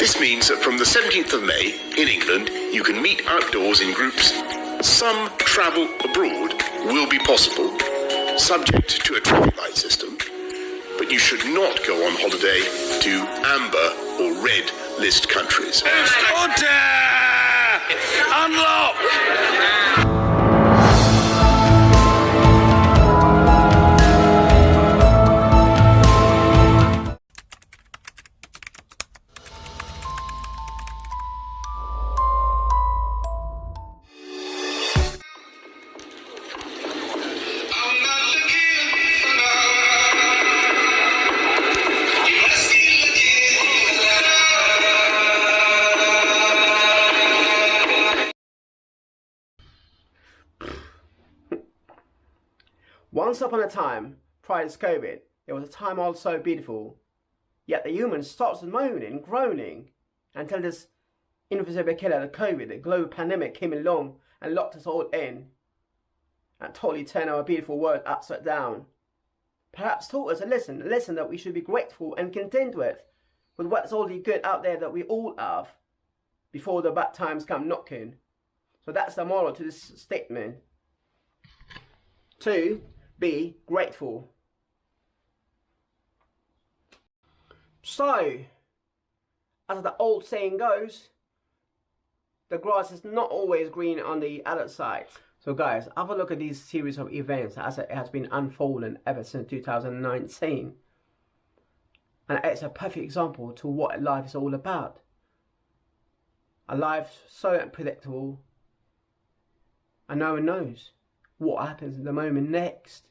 This means that from the 17th of May in England, you can meet outdoors in groups. Some travel abroad will be possible, subject to a traffic light system, but you should not go on holiday to amber or red list countries. Order! Unlock! Once upon a time, prior to COVID, there was a time all so beautiful, yet the humans started moaning, groaning, until this invisible killer, the COVID, the global pandemic came along and locked us all in, and totally turned our beautiful world upside down. Perhaps taught us a lesson that we should be grateful and content with what's already good out there that we all have, before the bad times come knocking. So that's the moral to this statement. 2. Be grateful. So, as the old saying goes, the grass is not always green on the other side. So guys, have a look at these series of events as it has been unfolding ever since 2019. And it's a perfect example to what life is all about. A life so unpredictable, and no one knows what happens in the moment next.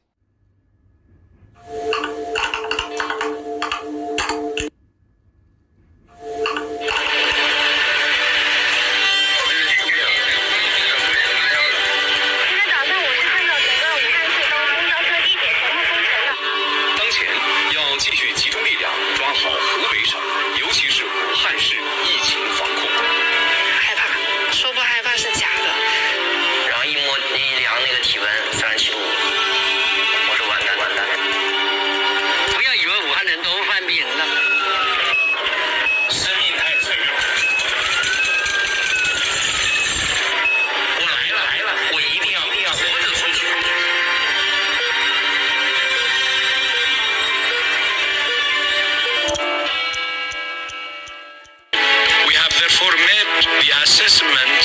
The assessment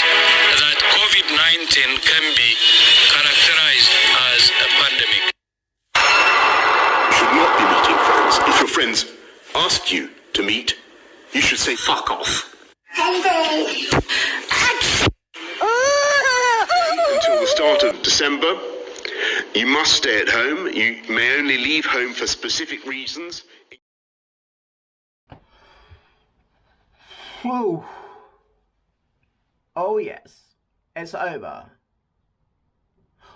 that COVID-19 can be characterized as a pandemic. You should not be meeting friends. If your friends ask you to meet, you should say fuck off. Until the start of December, you must stay at home. You may only leave home for specific reasons. Whew. Oh yes, it's over.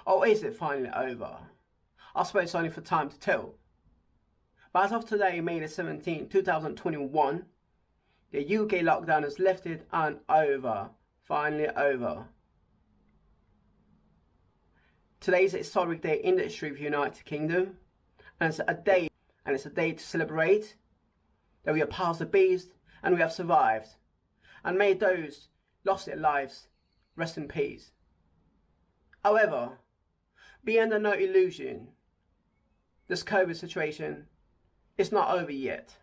Or is it finally over? I suppose it's only for time to tell. But as of today, May the 17th, 2021, the UK lockdown is lifted and over. Finally over. Today is a historic day in the history of the United Kingdom. And it's a day to celebrate that we have passed the beast and we have survived. And may those lost their lives rest in peace. However, be under no illusion, this COVID situation is not over yet,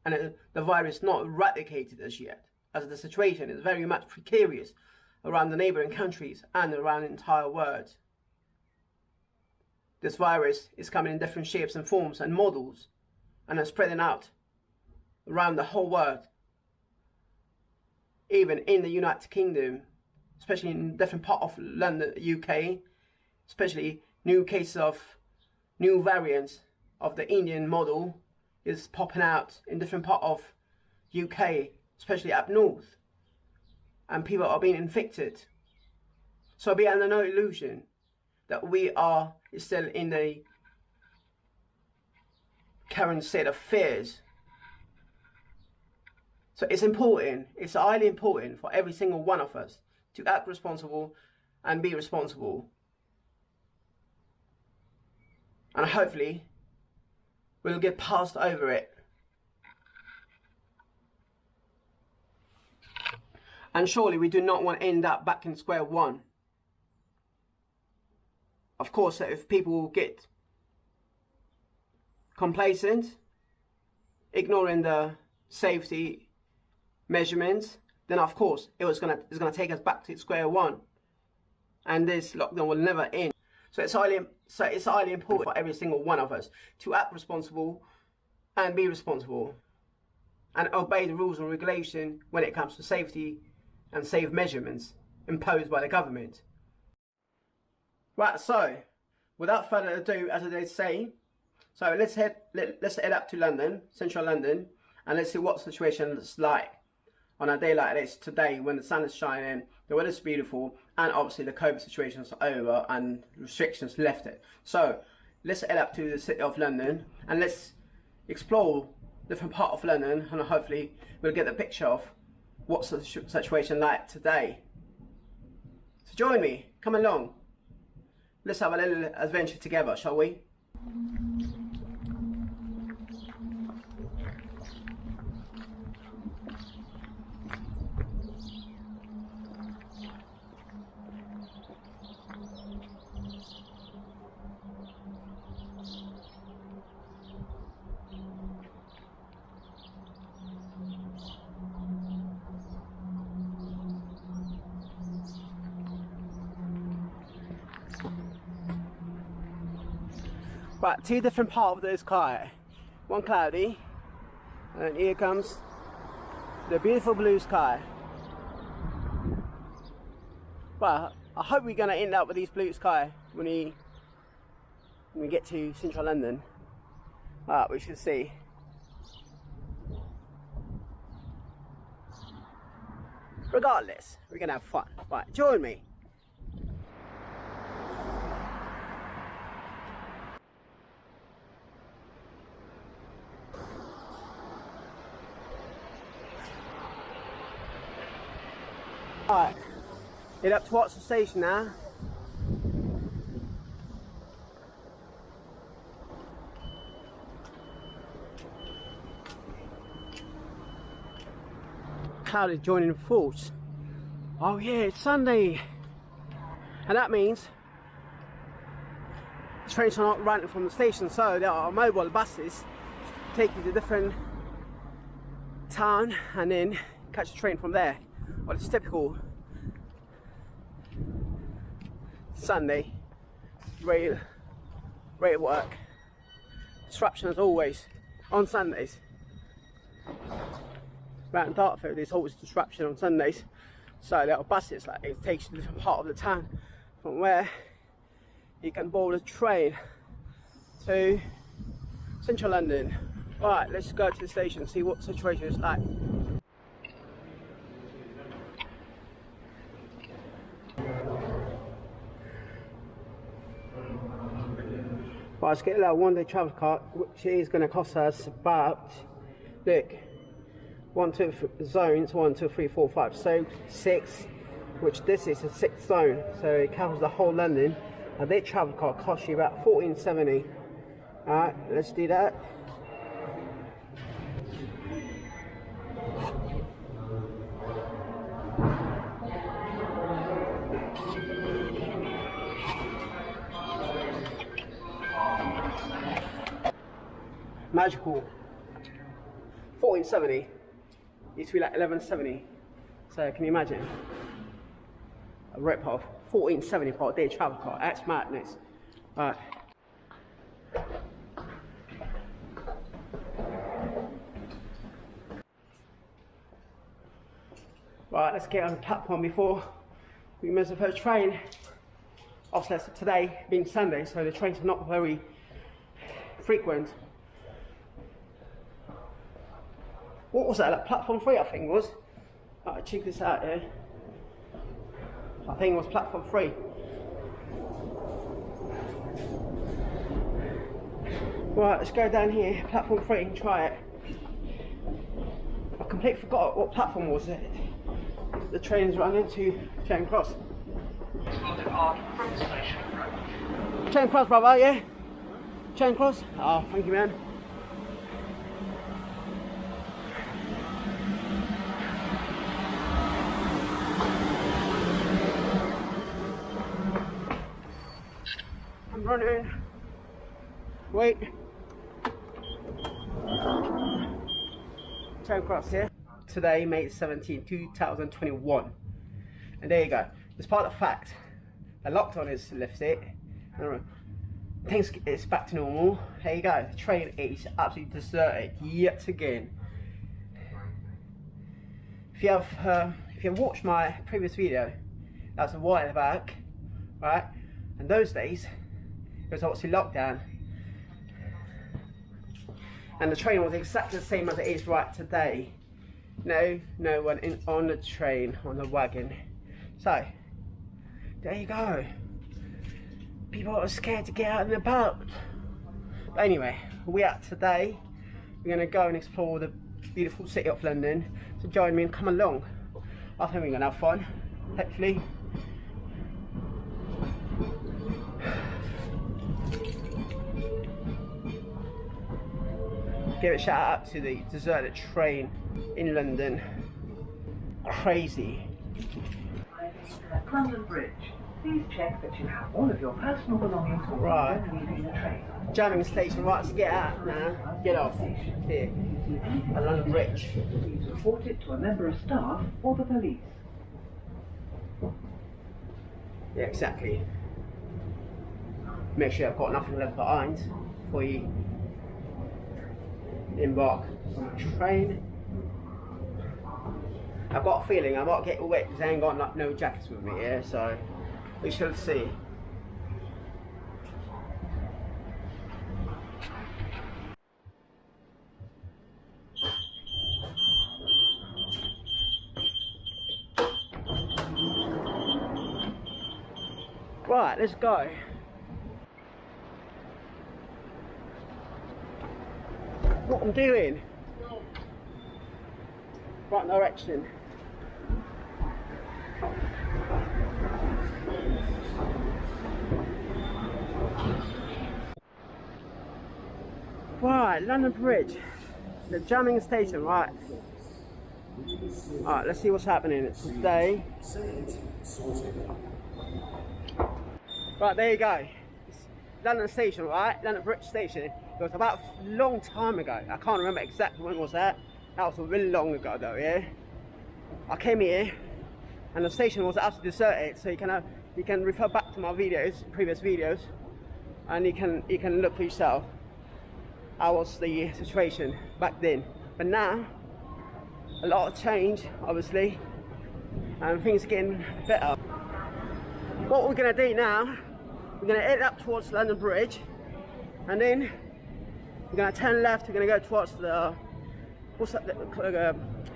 and the virus is not eradicated as yet, as the situation is very much precarious around the neighbouring countries and around the entire world. This virus is coming in different shapes and forms and models, and is spreading out around the whole world. Even in the United Kingdom, especially in different parts of London, UK, especially new cases of new variants of the Indian model is popping out in different parts of UK, especially up north, and people are being infected. So be under no illusion that we are still in the current state of fears. So it's important, it's highly important for every single one of us to act responsible and be responsible. And hopefully we'll get past over it. And surely we do not want to end up back in square one. Of course, if people get complacent, ignoring the safety measurements, then of course it's gonna take us back to square one, and this lockdown will never end. So it's highly important for every single one of us to act responsible and be responsible and obey the rules and regulation when it comes to safety and safe measurements imposed by the government. Right, so without further ado, as I say, so let's head up to London, central London, and let's see what the situation is like on a day like this today, when the sun is shining, the weather's beautiful, and obviously the COVID situation is over and restrictions lifted. So let's head up to the city of London and let's explore different part of London, and hopefully we'll get a picture of what's the situation like today. So join me, come along. Let's have a little adventure together, shall we? Right, two different parts of the sky. One cloudy, and then here comes the beautiful blue sky. Well, I hope we're going to end up with these blue sky when we get to central London. We should see. Regardless, we're going to have fun. Right, join me. Alright, head up to Watson Station now. Cloud is joining the force. Oh yeah, it's Sunday. And that means trains are not running from the station, so there are mobile buses take you to different town and then catch a train from there. Well, it's typical Sunday rail work. Disruption as always on Sundays. Around Dartford there's always disruption on Sundays. So there are buses, like it takes you to a different part of the town from where you can board a train to central London. Alright, let's go to the station and see what the situation is like. Right, let's get a one-day travel card, which is going to cost us about, look, 1, 2 zones, 1, 2, 3, 4, 5, so 6, which this is a 6th zone, so it covers the whole London. A day travel card costs you about £14.70. Alright, let's do that. Magical. 14.70. Used to be like 11.70. So can you imagine? A rip off. 14.70 for a day travel card. That's madness. Right. Right, let's get on the platform before we miss the first train. Obviously today being Sunday, so the trains are not very frequent. What was that? Like platform 3 I think it was. Right, check this out here. I think it was platform 3. Right, let's go down here, platform 3 and try it. I completely forgot what platform was it. The train's run into Charing Cross. Charing Cross, brother, yeah? Charing Cross? Oh, thank you, man. running. Wait. Turn across here. Today, May 17, 2021. And there you go. Despite the fact the lockdown is lifted, things it's back to normal. There you go. The train is absolutely deserted yet again. If you have watched my previous video, that was a while back, right? And those days, it was obviously lockdown, and the train was exactly the same as it is right today. No one on the train, on the wagon. So, there you go. People are scared to get out and about. But anyway, we are today. We're going to go and explore the beautiful city of London. So join me and come along. I think we're going to have fun, hopefully. Give a shout out to the deserted train in London. Crazy. At London Bridge, please check that you have all of your personal belongings with you when leaving the train. Jamming station, right, so get out now. Get off here at London Bridge. Please report it to a member of staff or the police. Yeah, exactly. Make sure I've got nothing left behind before you embark on the train. I've got a feeling I might get wet because I ain't got no jackets with me here, so we shall see. Right, let's go. What I'm doing? Right direction. Right, London Bridge, the jamming station, right? Alright, let's see what's happening today. Right, there you go. It's London Station, right? London Bridge Station. It was about a long time ago. I can't remember exactly when was that. That was a really long ago though, yeah? I came here and the station was absolutely deserted, so you can refer back to my videos, previous videos, and you can look for yourself. How was the situation back then? But now, a lot of change, obviously, and things are getting better. What we're gonna do now, we're gonna head up towards London Bridge, and then we're gonna turn left. We're gonna go towards the what's that?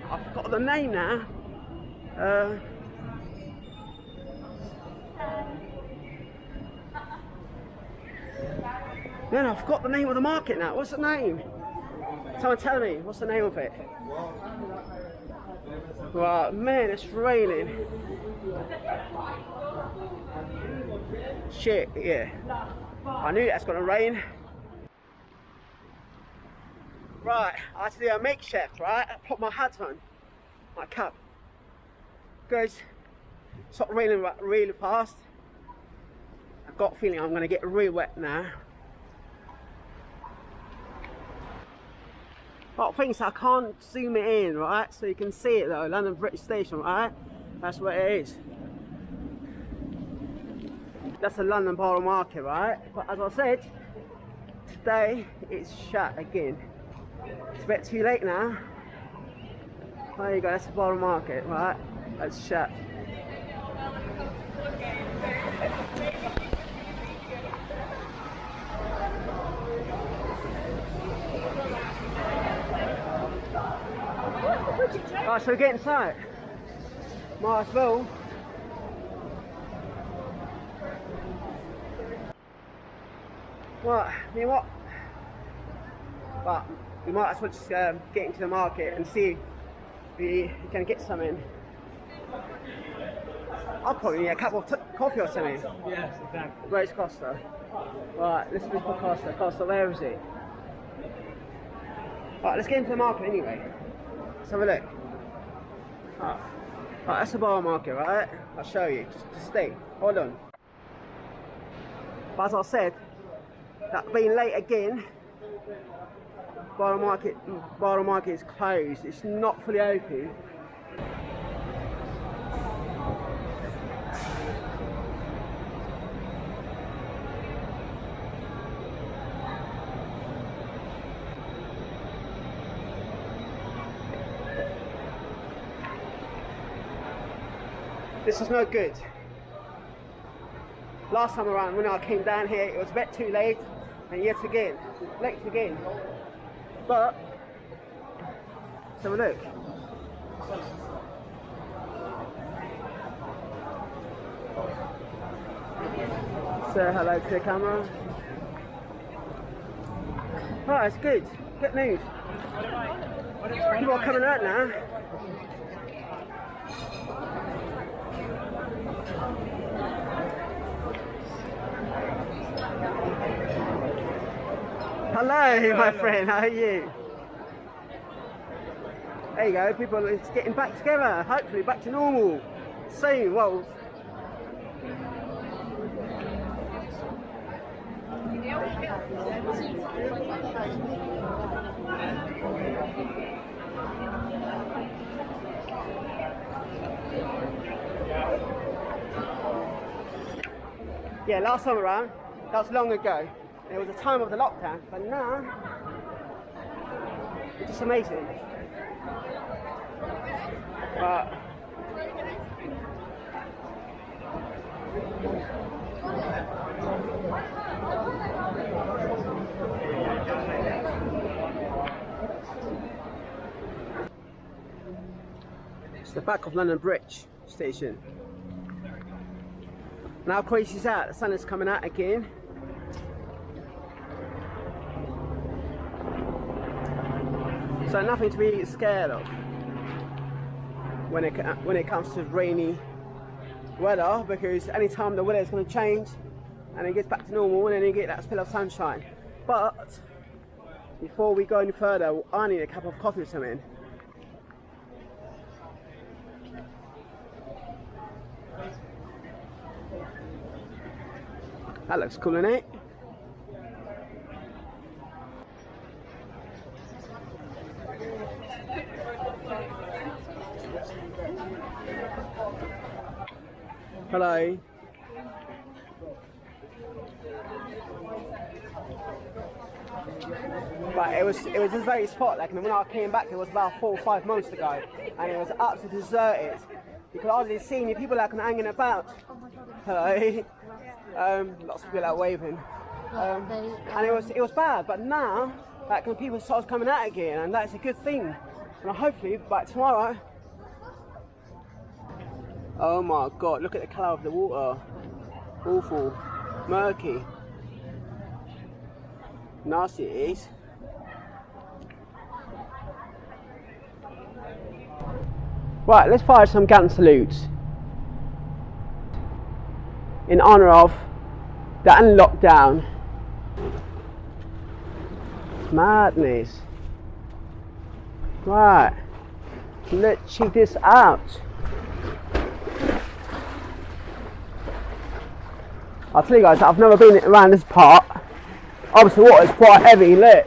I forgot the name now. Man, I forgot the name of the market now. What's the name? Someone tell me. What's the name of it? Right, man, it's raining. Shit, yeah. I knew that's gonna rain. Right, I had to do a makeshift, right? I put my hat on, my cap. Guys, it's not raining really fast. I've got a feeling I'm gonna get real wet now. But things I can't zoom it in, right? So you can see it though, London Bridge Station, right? That's what it is. That's the London Borough Market, right? But as I said, today it's shut again. It's a bit too late now. There you go, that's the Borough Market, right? That's shut. Right, so we get inside. Might as well. Right, you know what? But we might as well just get into the market and see if we can get something. I'll probably need a cup of coffee or something. Yes, exactly. Where's Costa? Right, let's look for Costa. Costa, where is it? Right, let's get into the market anyway. Let's have a look. Right, that's the bar market, right? I'll show you. Just stay. Hold on. But as I said, that being late again, Borough Market is closed. It's not fully open. This is no good. Last time around when I came down here it was a bit too late, and yet again, late again. But, let's have a look. Say hello to the camera. Oh, it's good. Good news. People are coming out now. Hello, my friend, how are you? There you go, people are getting back together, hopefully back to normal soon. Well, yeah, last time around, that was long ago. It was the time of the lockdown, but now it's just amazing. But it's the back of London Bridge station. Now crazy's out, the sun is coming out again. So nothing to be scared of when it comes to rainy weather, because anytime the weather is going to change and it gets back to normal, and then you get that spill of sunshine. But before we go any further, I need a cup of coffee or something. That looks cool, isn't it? Hello. But it was this very spot, like when I came back it was about 4 or 5 months ago, and it was absolutely deserted. You could hardly see any people like hanging about. Hello. Lots of people like waving. And it was bad, but now like when people start coming out again, and that's a good thing. And hopefully by tomorrow. Oh my god, look at the colour of the water. Awful. Murky. Nasty it is. Right, let's fire some gun salutes in honour of the unlockdown. Madness. Right, let's check this out. I'll tell you guys, I've never been around this part. Obviously, the water is quite heavy. Look.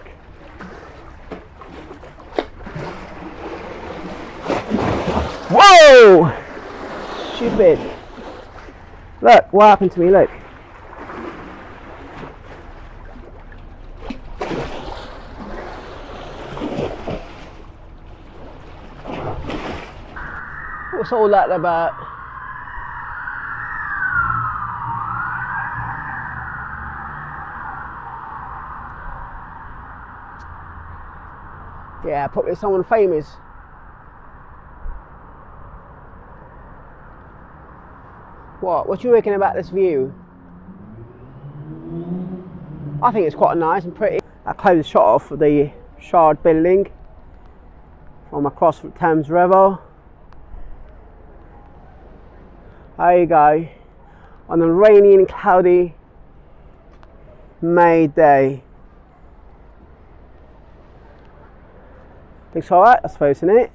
Whoa! Stupid. Look, what happened to me? Look. What's all that about? Yeah, probably someone famous. What do you reckon about this view? I think it's quite nice and pretty. A close shot off the Shard building from across the Thames River. There you go. On a rainy and cloudy May day. Looks alright, I suppose, isn't it?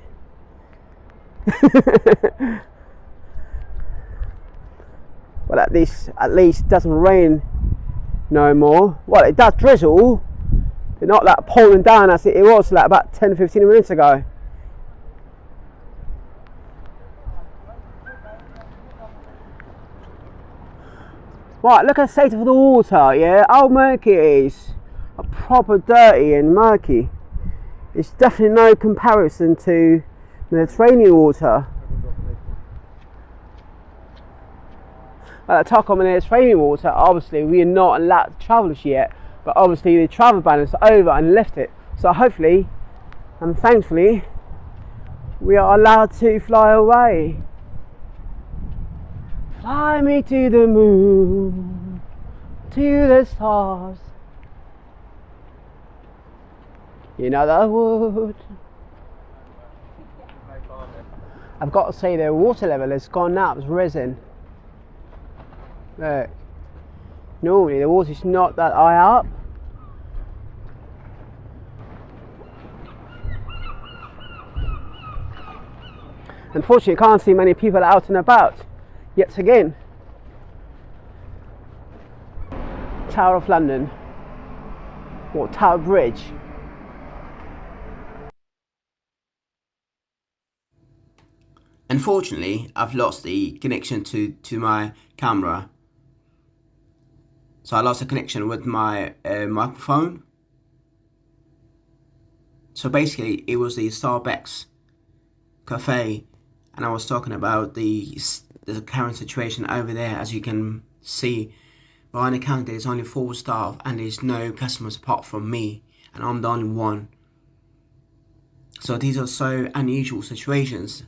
Well, at least it doesn't rain no more. Well, it does drizzle, but not like pouring down as it was like about 10-15 minutes ago. Right, look at the state of the water, yeah, how murky it is. Proper dirty and murky. It's definitely no comparison to Mediterranean water. At the top of Mediterranean water, obviously we are not allowed to travel yet, but obviously the travel ban is over and lifted. So hopefully and thankfully we are allowed to fly away. Fly me to the moon, to the stars. You know that I would. I've got to say the water level has gone up, it's risen. Look. Normally the water's not that high up. Unfortunately, I can't see many people out and about. Yet again. Tower of London. Or Tower Bridge. Unfortunately, I've lost the connection to my camera. So I lost the connection with my microphone. So basically, it was the Starbucks cafe, and I was talking about the current situation over there. As you can see, behind the counter there's only 4 staff, and there's no customers apart from me, and I'm the only one. So these are so unusual situations.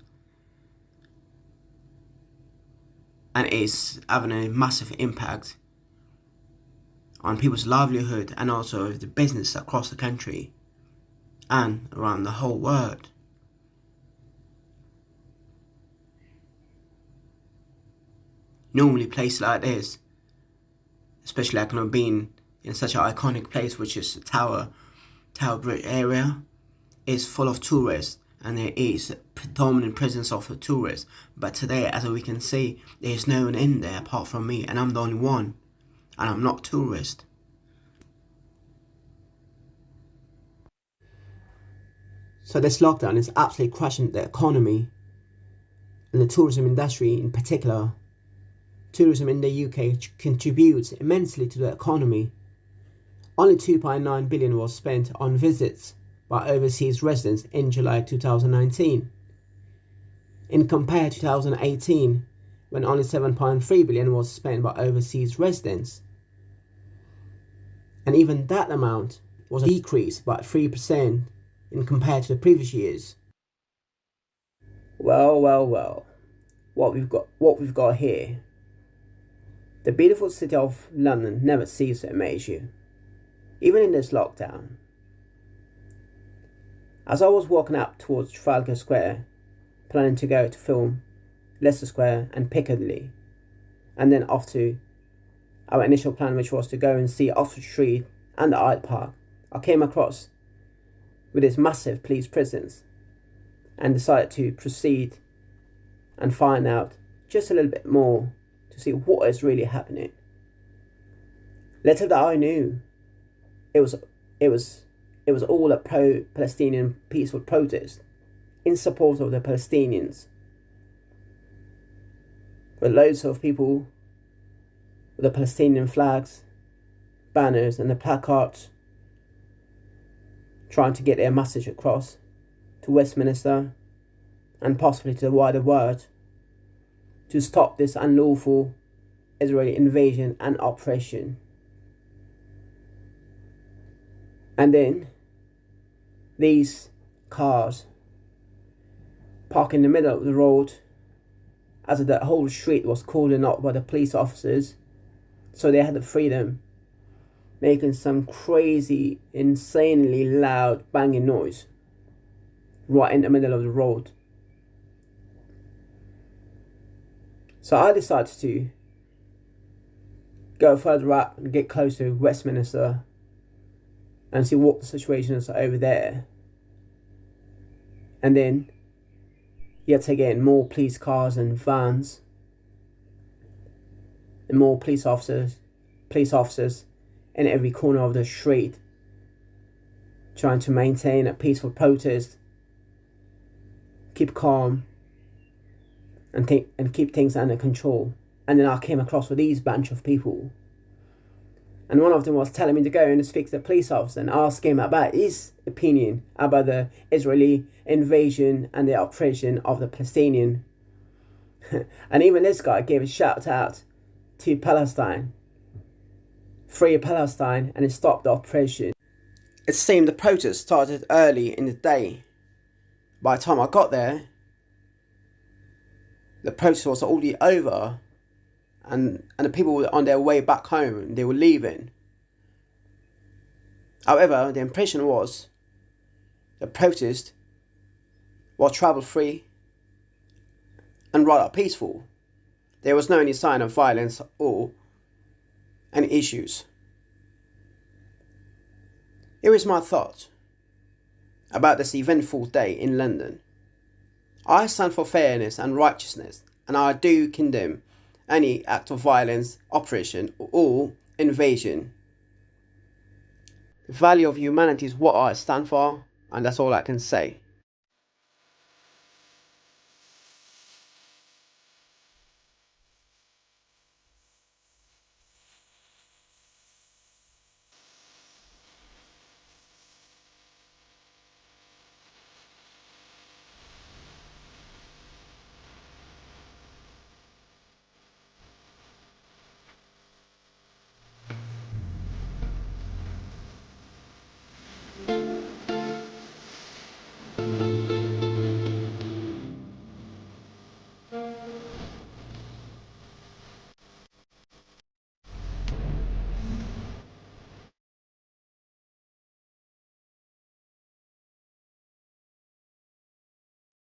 And it's having a massive impact on people's livelihood and also the business across the country and around the whole world. Normally places like this, especially like not being in such an iconic place which is the Tower Bridge area, is full of tourists. And there is a predominant presence of tourists. But today, as we can see, there's no one in there apart from me, and I'm the only one. And I'm not a tourist. So this lockdown is absolutely crushing the economy and the tourism industry in particular. Tourism in the UK contributes immensely to the economy. Only 2.9 billion was spent on visits by overseas residents in July 2019, in compared to 2018, when only 7.3 billion was spent by overseas residents. And even that amount was a decrease by 3% in compared to the previous years. Well, what we've got here. The beautiful city of London never ceases to amaze you, even in this lockdown. As I was walking up towards Trafalgar Square, planning to go to film Leicester Square and Piccadilly, and then off to our initial plan, which was to go and see Oxford Street and the Hyde Park, I came across with this massive police presence and decided to proceed and find out just a little bit more to see what is really happening. Little that I knew, it was all a pro-Palestinian peaceful protest in support of the Palestinians, with loads of people with the Palestinian flags, banners and the placards trying to get their message across to Westminster and possibly to the wider world to stop this unlawful Israeli invasion and oppression. And then these cars park in the middle of the road as the whole street was cordoned up by the police officers, so they had the freedom, making some crazy, insanely loud banging noise right in the middle of the road. So I decided to go further up and get close to Westminster and see what the situation is over there. And then, yet again, more police cars and vans, and more police officers in every corner of the street, trying to maintain a peaceful protest, keep calm, and keep things under control. And then I came across with these bunch of people, and one of them was telling me to go and speak to the police officer and ask him about his opinion about the Israeli invasion and the oppression of the Palestinian. And even this guy gave a shout out to Palestine, free Palestine, and stop the oppression. It seemed the protest started early in the day. By the time I got there, the protest was already over, and the people were on their way back home. They were leaving. However, the impression was the protest was trouble-free and rather peaceful. There was no any sign of violence or any issues. Here is my thought about this eventful day in London. I stand for fairness and righteousness, and I do condemn any act of violence, oppression, or invasion. The value of humanity is what I stand for, and that's all I can say.